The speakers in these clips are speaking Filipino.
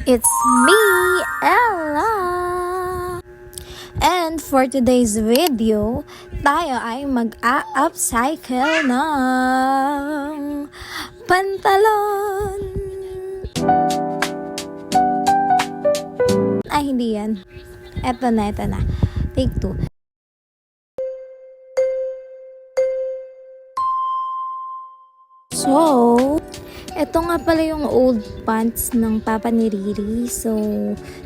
It's me, Ella! And for today's video, tayo ay mag-upcycle ng pantalon. Ay, hindi yan. Eto na. Take 2. So, eto nga pala yung old pants ng papa ni Riri. So,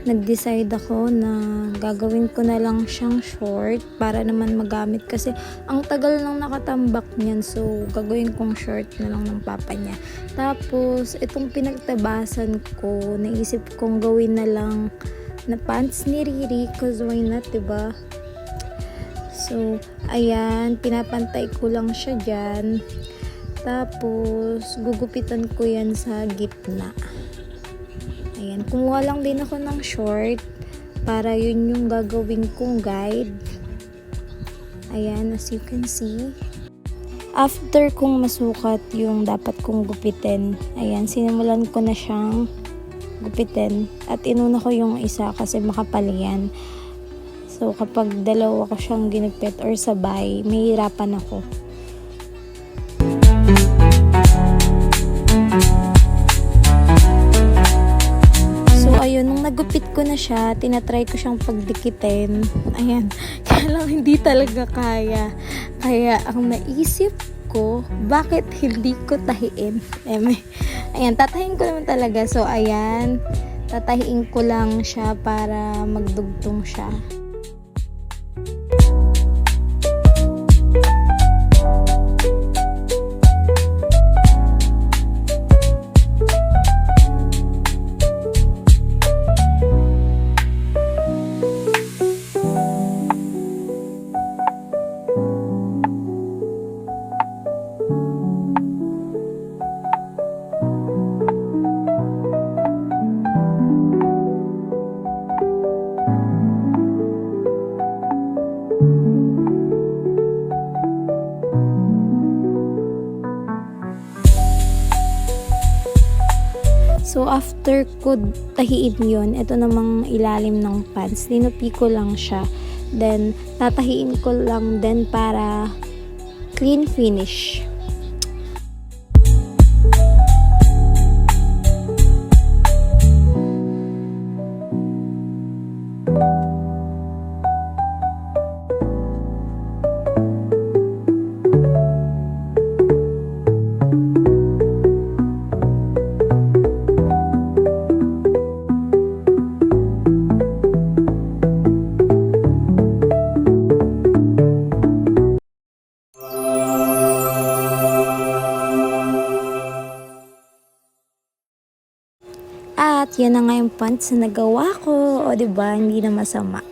nag-decide ako na gagawin ko na lang siyang short para naman magamit kasi ang tagal nang nakatambak niyan. So, gagawin kong short na lang ng papa niya. Tapos, itong pinagtabasan ko, naisip kong gawin na lang na pants ni Riri cause why not, diba? So, ayan, pinapantay ko lang siya dyan. Tapos, gugupitan ko yan sa gitna. Ayan, kumuha lang din ako ng short para yun yung gagawin kong guide. Ayan, as you can see. After kong masukat yung dapat kong gupitin, ayan, sinimulan ko na siyang gupitin. At inuna ko yung isa kasi makapal yan. So, kapag dalawa ko siyang ginupit or sabay, mahirapan ako. Nung nagupit ko na siya, tinatry ko siyang pagdikitin. Ayan, kaya lang hindi talaga kaya. Kaya ang naisip ko, bakit hindi ko tahiin? Ayan, tatahiin ko naman talaga. So, ayan, tatahiin ko lang siya para magdugtong siya. So, after ko tahiin yun, ito namang ilalim ng pants, dinupi ko lang siya. Then, tatahiin ko lang din para clean finish. At yan na nga yung pants na nagawa ko. O diba, hindi na masama.